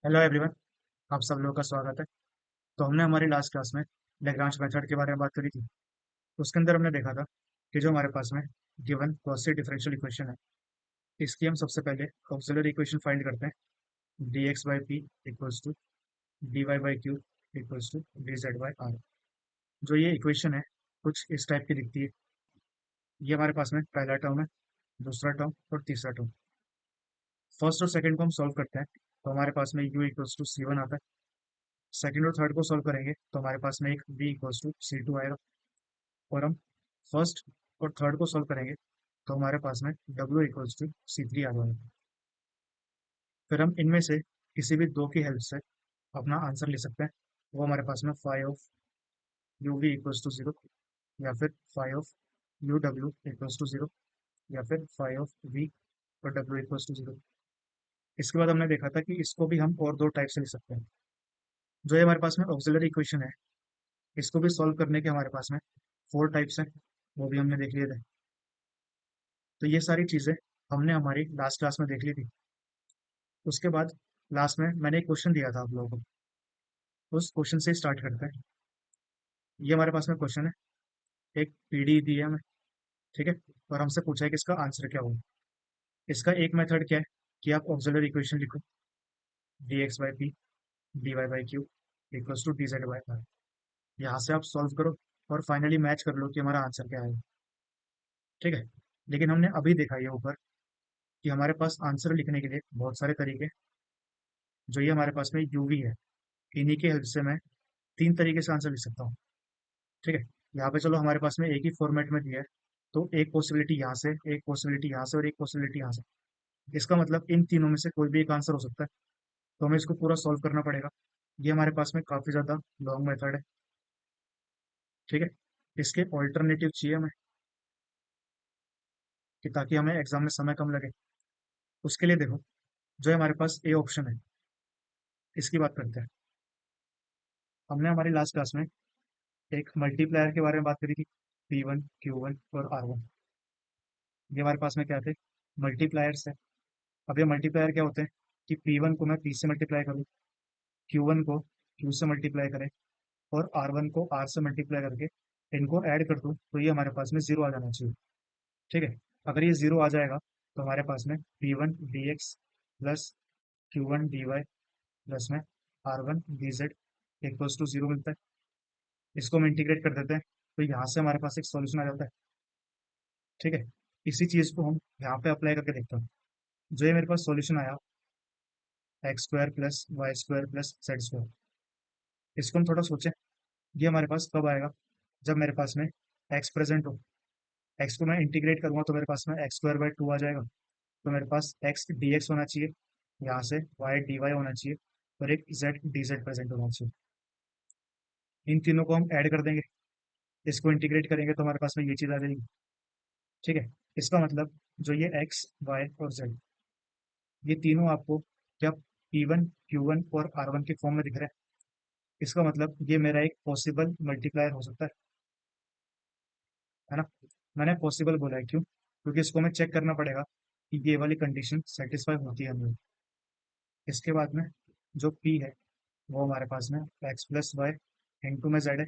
Hello everyone. आप सब लोगों का स्वागत है। तो हमने हमारी लास्ट क्लास में लैग्रांज मेथड के बारे में बात करी थी। उसके अंदर हमने देखा था कि जो हमारे पास में गिवन गॉसियन डिफरेंशियल इक्वेशन है, इसकी हम सबसे पहले ऑक्सिलरी इक्वेशन फाइंड करते हैं। D x by p equals to d y by q equals to d z by r. जो ये इक्वेशन है कुछ इस टाइप की दिखती है। ये हमारे पास में पहला टर्म है, दूसरा टर्म और तीसरा टर्म। फर्स्ट और सेकंड को हम सॉल्व करते हैं तो हमारे पास में u equals to c one आता है। सेकंड और थर्ड को सॉल्व करेंगे तो हमारे पास में एक v equals to c two आएगा। और हम फर्स्ट और थर्ड को सॉल्व करेंगे तो हमारे पास में w equals to C three आ जाएगा। फिर हम इनमें से किसी भी दो की हेल्प से अपना आंसर ले सकते हैं। वो हमारे पास में five of u v equals to zero, या फिर फाइव ऑफ यू डब्ल्यू इक्वल्स टू जीरो, या फिर फाइव ऑफ वी और डब्ल्यू इक्वल्स टू जीरो। इसके बाद हमने देखा था कि इसको भी हम और दो टाइप से लिख सकते हैं। जो ये हमारे पास में ऑक्सिलरी इक्वेशन है, इसको भी सॉल्व करने के हमारे पास में फोर टाइप्स हैं। वो भी हमने देख लिए थे। तो ये सारी चीजें हमने हमारी लास्ट क्लास में देख ली थी। उसके बाद लास्ट में मैंने एक क्वेश्चन दिया था आप लोगों को, उस क्वेश्चन से स्टार्ट करते हैं। ये हमारे पास में क्वेश्चन है, एक पीडी दी है हमें, ठीक है। और हमसे पूछा है कि इसका आंसर क्या होगा। इसका एक मेथड क्या है कि आप ऑक्सिलरी इक्वेशन लिखो, d x by p d y by q equals to d z by r. यहाँ से आप सॉल्व करो और फाइनली मैच कर लो कि हमारा आंसर क्या है, ठीक है। लेकिन हमने अभी देखा ये ऊपर कि हमारे पास आंसर लिखने के लिए बहुत सारे तरीके। जो ये हमारे पास में यूवी है, इन्हीं की हेल्प से मैं तीन तरीके से आंसर लिख सकता हूँ, ठीक है। यहाँ पे चलो हमारे पास में एक ही फॉर्मेट में दिया है, तो एक पॉसिबिलिटी यहाँ से, एक पॉसिबिलिटी यहाँ से और एक पॉसिबिलिटी यहाँ से। इसका मतलब इन तीनों में से कोई भी एक आंसर हो सकता है। तो हमें इसको पूरा सॉल्व करना पड़ेगा। ये हमारे पास में काफी ज्यादा लॉन्ग मेथड है, ठीक है। इसके ऑल्टरनेटिव चाहिए हमें कि ताकि हमें एग्जाम में समय कम लगे। उसके लिए देखो, जो है हमारे पास ए ऑप्शन है, इसकी बात करते हैं। हमने हमारी लास्ट क्लास में एक मल्टीप्लायर के बारे में बात करी थी, पी वन क्यू वन और आर वन। ये हमारे पास में क्या थे, मल्टीप्लायर्स है। अब ये मल्टीप्लायर क्या होते हैं कि पी वन को मैं पी से मल्टीप्लाई करूँ, क्यू वन को क्यू से मल्टीप्लाई करें, और आर वन को आर से मल्टीप्लाई करके इनको ऐड कर दूं तो ये हमारे पास में जीरो आ जाना चाहिए, ठीक है। अगर ये जीरो आ जाएगा तो हमारे पास में P one D x plus Q one D Y plus में R one D Z equals to zero मिलता है। इसको हम इंटीग्रेट कर देते हैं तो यहाँ से हमारे पास एक सॉल्यूशन आ जाता है, ठीक है। इसी चीज को हम यहाँ पे अप्लाई करके देखते हैं। जो ये मेरे पास सॉल्यूशन आया, x square plus y square plus z square, इसको हम थोड़ा सोचें। ये हमारे पास कब आएगा, जब मेरे पास में एक्स प्रेजेंट हो। एक्स को मैं इंटीग्रेट करूंगा तो मेरे पास में एक्स स्क्वायर बाई टू आ जाएगा। तो मेरे पास एक्स डी एक्स होना चाहिए, यहाँ से वाई डी वाई होना चाहिए, और एक जेड डी जेड प्रेजेंट होना चाहिए। इन तीनों को हम ऐड कर देंगे, इसको इंटीग्रेट करेंगे तो हमारे पास में ये चीज़ आ जाएगी, ठीक है। इसका मतलब जो ये एक्स वाई और जेड, ये तीनों आपको क्या पी वन क्यू वन और आर वन के फॉर्म में दिख रहे हैं। इसका मतलब ये मेरा एक पॉसिबल मल्टीप्लायर हो सकता है ना। मैंने पॉसिबल बोला है, क्यों? क्योंकि इसको हमें चेक करना पड़ेगा कि ये वाली कंडीशन सेटिस्फाई होती है हमें। इसके बाद में जो p है वो हमारे पास में एक्स प्लस वाई इंटू में जेड है,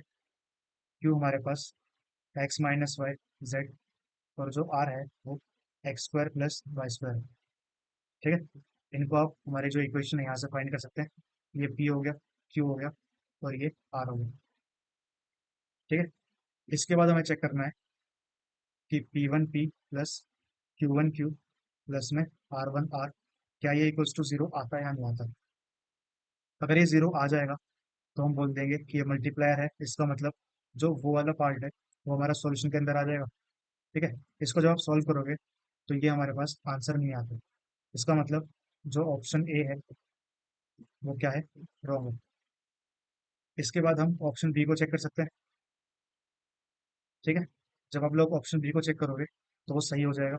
क्यू हमारे पास एक्स माइनस वाई जेड, और जो आर है वो x square plus y square है, ठीक है। इनको आप हमारे जो इक्वेशन है यहाँ से फाइंड कर सकते हैं। ये p हो गया, q हो गया, और ये r हो गया, ठीक है। इसके बाद हमें चेक करना है कि P one P plus Q one Q plus में आर वन आर, क्या ये इक्वल्स टू जीरो आता है या नहीं आता। अगर ये जीरो आ जाएगा तो हम बोल देंगे कि ये मल्टीप्लायर है। इसका मतलब जो वो वाला पार्ट है वो हमारा सॉल्यूशन के अंदर आ जाएगा, ठीक है। इसको जब आप सॉल्व करोगे तो ये हमारे पास आंसर नहीं आता। इसका मतलब जो ऑप्शन ए है वो क्या है, रॉन्ग है। इसके बाद हम ऑप्शन बी को चेक कर सकते हैं, ठीक है। जब आप लोग ऑप्शन बी को चेक करोगे तो वो सही हो जाएगा।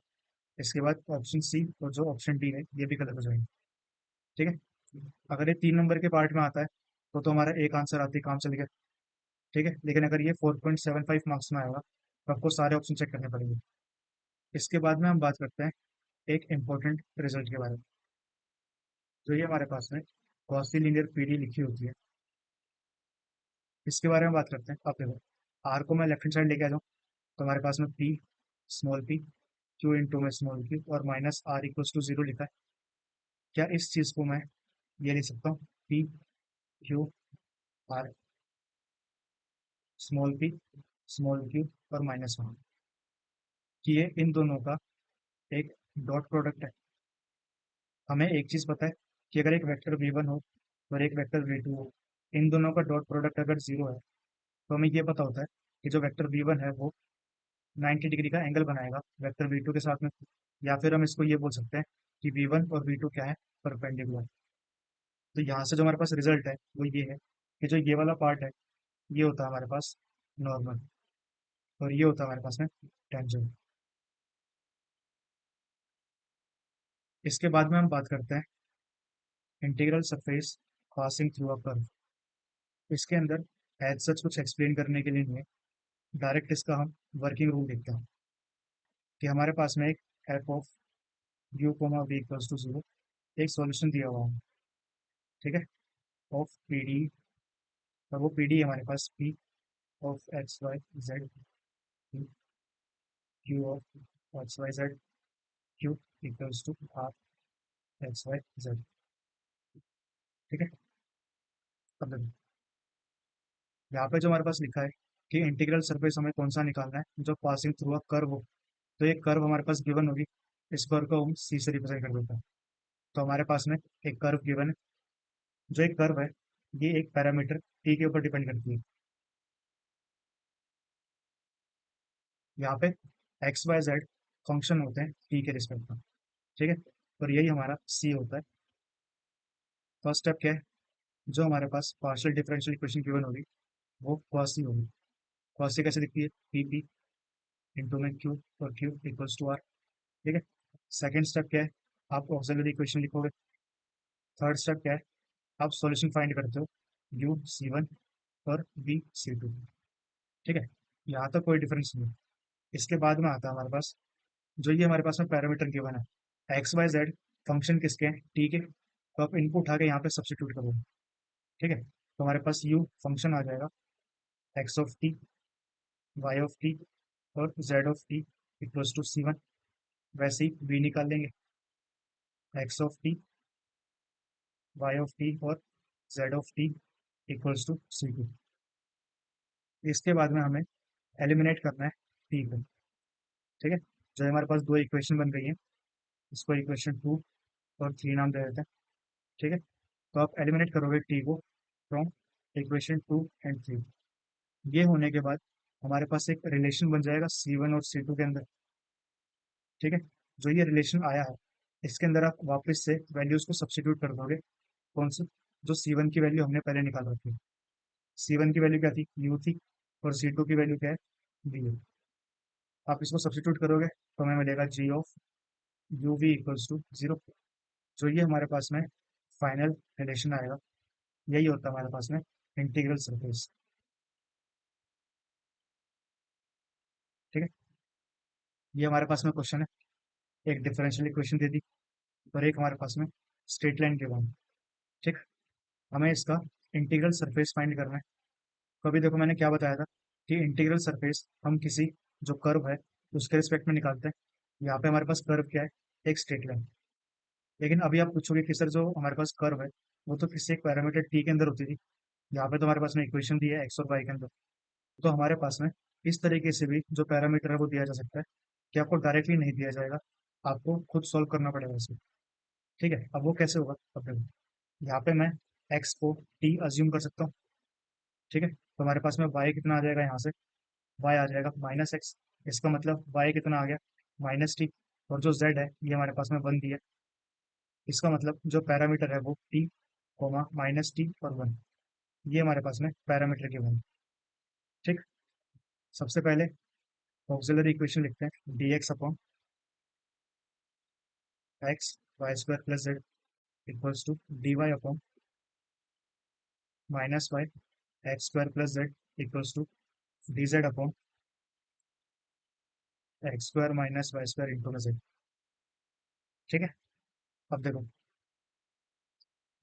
इसके बाद ऑप्शन सी और जो ऑप्शन डी है ये भी गलत हो जाएंगे, ठीक है। अगर ये तीन नंबर के पार्ट में आता है तो हमारा एक आंसर आती है, काम चल गया, ठीक है। लेकिन अगर ये 4.75 मार्क्स में आएगा तो आपको सारे ऑप्शन चेक करने पड़ेंगे। इसके बाद में हम बात करते हैं एक इम्पोर्टेंट रिजल्ट के बारे में। जो ये हमारे पास में गॉसी लीनियर पीडी लिखी होती है। इसके बारे में बात करते हैं। अब देखो, आर को मैं लेफ्ट हैंड साइड लेके आ जाऊँ तो हमारे पास में p small p q into में स्मॉल क्यू और minus r equals to zero लिखा है। क्या इस चीज को मैं ये लिख सकता हूँ, P Q R small q और माइनस वन, कि ये इन दोनों का एक डॉट प्रोडक्ट है। हमें एक चीज पता है कि अगर एक वेक्टर वी वन हो और एक वेक्टर वी टू हो, इन दोनों का डॉट प्रोडक्ट अगर जीरो है तो हमें ये पता होता है कि जो वेक्टर वी वन है वो 90 डिग्री का एंगल बनाएगा वेक्टर वी टू के साथ में। या फिर हम इसको ये बोल सकते हैं कि वी वन और वी टू क्या है, परपेंडिकुलर। तो यहाँ से जो हमारे पास रिजल्ट है वो ये है कि जो ये वाला पार्ट है ये होता है हमारे पास नॉर्मल, और ये होता है हमारे पास में टेंजेंट। इसके बाद में हम बात करते हैं integral surface passing through a curve. इसके अंदर एज सच कुछ एक्सप्लेन करने के लिए नहीं है, डायरेक्ट इसका हम वर्किंग रूल देखते हैं कि हमारे पास में एक f of u comma v equals to zero एक सॉल्यूशन दिया हुआ है, ठीक है, ऑफ पी डी। और वो पी डी हमारे पास P of X Y Z Q of X Y Z Q equals to R X Y Z, ठीक है। अब देखो, यहाँ पे जो हमारे पास लिखा है कि इंटीग्रल सरफेस हमें कौन सा निकालना है, जो पासिंग थ्रू अ कर्व हो। तो एक कर्व हमारे पास गिवन होगी, इस कर्व को हम सी से रिप्रेजेंट कर देते हैं। तो हमारे पास में एक कर्व गिवन है, जो एक कर्व है ये एक पैरामीटर टी के ऊपर डिपेंड करती है। यहाँ पे एक्स वाई जेड फंक्शन होते हैं टी के रिस्पेक्ट में, ठीक है। और यही हमारा सी होता है। फर्स्ट स्टेप क्या है, जो हमारे पास पार्शियल डिफरेंशियल इक्वेशन गिवन होगी वो क्वासी होगी। क्वासी कैसे दिखती है, पी पी इंटू में क्यू और क्यू इक्वल्स टू आर, ठीक है। सेकेंड स्टेप क्या है, आप ऑक्सिलरी इक्वेशन लिखोगे। थर्ड स्टेप क्या है, आप सॉल्यूशन फाइंड करते हो यू सी वन और बी सी टू, ठीक है। यहाँ तक कोई डिफरेंस नहीं है। इसके बाद में आता है हमारे पास जो ये हमारे पास में पैरामीटर गिवन है एक्स वाई जेड फंक्शन किसके हैं, टी के। तो आप इनको उठा के यहाँ पे सब्सिट्यूट करोगे, ठीक है। तो हमारे पास यू फंक्शन आ जाएगा x of t y of t और z of t equals to c one. वैसे ही वी निकाल लेंगे, x of t y of t और z of t equals to c two. इसके बाद में हमें एलिमिनेट करना है टी को, ठीक है। जो हमारे पास दो इक्वेशन बन गई है, इसको इक्वेशन टू और थ्री नाम दे देते हैं, ठीक है। तो आप एलिमिनेट करोगे टी को from equation two and three. ये होने के बाद हमारे पास एक रिलेशन बन जाएगा सी वन और सी टू के अंदर, ठीक है। जो ये रिलेशन आया है इसके अंदर आप वापस से वैल्यूज को सब्स्टिट्यूट कर दोगे। कौन सी, जो सी वन की वैल्यू हमने पहले निकाल रखी है। सी वन की वैल्यू क्या थी, यू थी, और सी टू की वैल्यू क्या है, वी है। आप इसको सब्स्टिट्यूट करोगे तो हमें मिलेगा g of u v equals to zero. जो ये हमारे पास में फाइनल रिलेशन आएगा, यही होता है हमारे पास में इंटीग्रल सरफेस, ठीक है। ये हमारे पास में क्वेश्चन है, एक डिफरेंशियल इक्वेशन दे दी और एक हमारे पास में स्ट्रेट लाइन के बाद, ठीक। हमें इसका इंटीग्रल सरफेस फाइंड करना है। तो अभी देखो मैंने क्या बताया था कि इंटीग्रल सरफेस हम किसी जो कर्व है उसके रिस्पेक्ट में निकालते हैं। यहाँ पे हमारे पास कर्व क्या है, एक स्ट्रेट लाइन। लेकिन अभी आप पूछोगे कि सर जो हमारे पास कर्व है वो तो किसी एक पैरामीटर टी के अंदर होती थी। यहाँ पे तो हमारे पास में इक्वेशन दी है एक्स और वाई के अंदर। तो हमारे पास में इस तरीके से भी जो पैरामीटर है वो दिया जा सकता है कि आपको डायरेक्टली नहीं दिया जाएगा, आपको खुद सॉल्व करना पड़ेगा इसे, ठीक है। अब वो कैसे होगा, अब देखो, यहाँ पे मैं एक्स को टी अज्यूम कर सकता हूँ, ठीक है। तो हमारे पास में वाई कितना आ जाएगा, यहाँ से वाई आ जाएगा माइनस एक्स। इसका मतलब वाई कितना आ गया, माइनस टी। और जो जेड है ये हमारे पास में वन दिया। इसका मतलब जो पैरामीटर है वो टी कोमा माइनस टी और वन, ये हमारे पास में पैरामीटर के वन, ठीक। सबसे पहले ऑक्सिलरी इक्वेशन लिखते हैं d x upon x y square plus z equals to d y upon minus y x square plus z equals to d z upon x square minus y square into में z, ठीक है। अब देखो,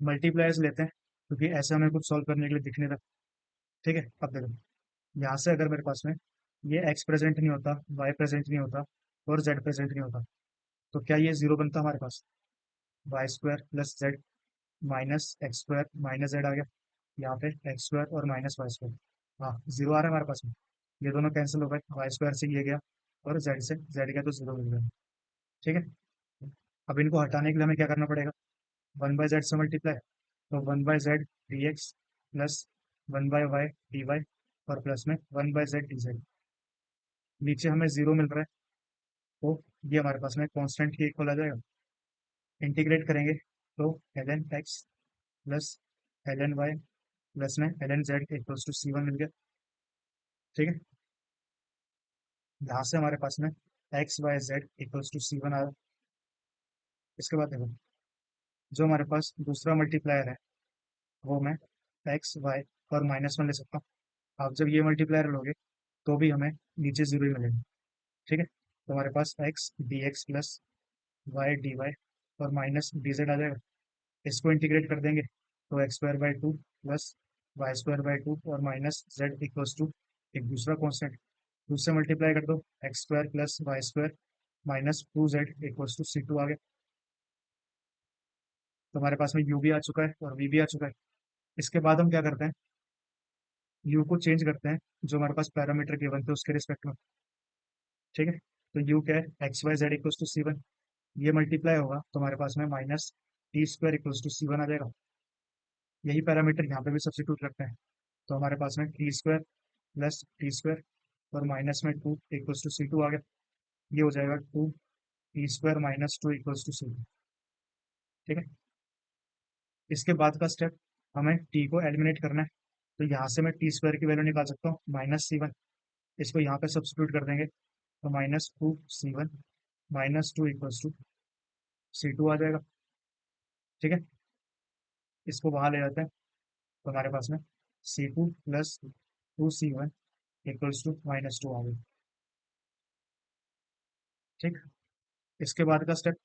multipliers लेते हैं क्योंकि ऐसे हमें कुछ सॉल्व करने के लिए दिख नहीं रहा। ठीक है, अब देखो, यहाँ से अगर मेरे पास में ये एक्स प्रेजेंट नहीं होता, वाई प्रेजेंट नहीं होता और जेड प्रेजेंट नहीं होता, तो क्या ये जीरो बनता हमारे पास? Y square plus z minus x square minus z आ गया, यहाँ पे एक्स स्क्वायर और माइनस वाई स्क्वायर। हाँ, जीरो आ रहा है हमारे पास में। ये दोनों कैंसिल हो गए, वाई स्क्वायर से ये गया और जेड से जेड गया तो जीरो मिल गया। ठीक है, अब इनको हटाने के लिए हमें क्या करना पड़ेगा? वन बाय जेड से मल्टीप्लाई, तो one by z d x plus one by y d y और प्लस में one by z d z. नीचे हमें जीरो मिल रहा है, तो ये हमारे पास में कांस्टेंट के इक्वल आ जाएगा। इंटीग्रेट करेंगे तो l n x plus l n y plus में l n z equals to c one मिल गया। ठीक है, यहाँ से हमारे पास में x Y z equals to c one आ रहा है। इसके बाद देखो, जो हमारे पास दूसरा मल्टीप्लायर है वो मैं एक्स वाई और माइनस वन ले सकता हूँ। आप जब ये मल्टीप्लायर लोगे तो भी हमें नीचे जीरो ही मिलेगा। ठीक है, तो हमारे पास x d x plus y d y और माइनस डी जेड आ जाएगा। इसको इंटीग्रेट कर देंगे तो x square by two plus y square by two और माइनस जेड इक्वल्स टू एक दूसरा कॉन्स्टेंट, टू से मल्टीप्लाई कर दो, x square plus y square minus two z equals to c two आ गया। तो हमारे पास में यू भी आ चुका है और वी भी आ चुका है। इसके बाद हम क्या करते हैं, यू को चेंज करते हैं जो हमारे पास पैरामीटर गिवन थे उसके रिस्पेक्ट में। ठीक है, तो यू क्या है, x Y z equals to c one, ये मल्टीप्लाई होगा तो हमारे पास में minus t square equals to c one आ जाएगा। यही पैरामीटर यहाँ पे भी सब्सिट्यूट करते हैं, तो हमारे पास में t square plus t square और माइनस में two equals to c two आ गया। ये हो जाएगा two t square minus two equals to c two. ठीक है, इसके बाद का स्टेप, हमें टी को एलिमिनेट करना है, तो यहाँ से मैं टी स्क्वायर की वैल्यू निकाल सकता हूँ माइनस सी वन। इसको यहाँ पे सब्सिट्यूट कर देंगे तो minus two c one minus two equals to c two आ जाएगा। ठीक है, इसको वहां ले जाते हैं तो हमारे पास में c two plus two c one equals to minus two आ गया। ठीक, इसके बाद का step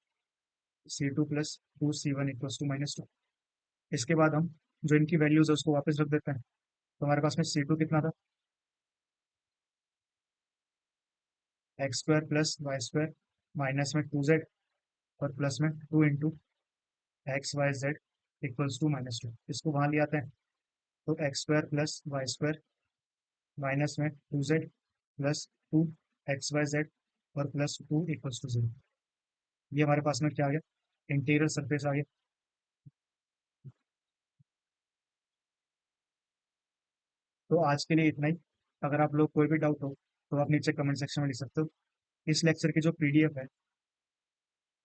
c two plus two c one equals to minus two. इसके बाद हम जो इनकी वैल्यूज है उसको वापस रख देते हैं, तो हमारे पास में सी टू कितना था, x square plus y square minus में टू जेड और प्लस में two into x Y z equals to minus two. इसको वहां ले आते हैं तो x square plus y square minus में two z plus two x Y z और plus two equals to zero. ये हमारे पास में क्या आ गया, इंटीरियर सरफेस आ गया। तो आज के लिए इतना ही। अगर आप लोग कोई भी डाउट हो तो आप नीचे कमेंट सेक्शन में लिख सकते हो। इस लेक्चर की जो पीडीएफ है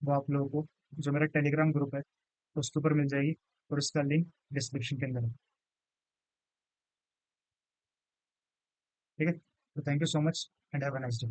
वो आप लोगों को जो मेरा टेलीग्राम ग्रुप है उसके ऊपर मिल जाएगी और इसका लिंक डिस्क्रिप्शन के अंदर है। ठीक है, तो thank you so much and have a nice day.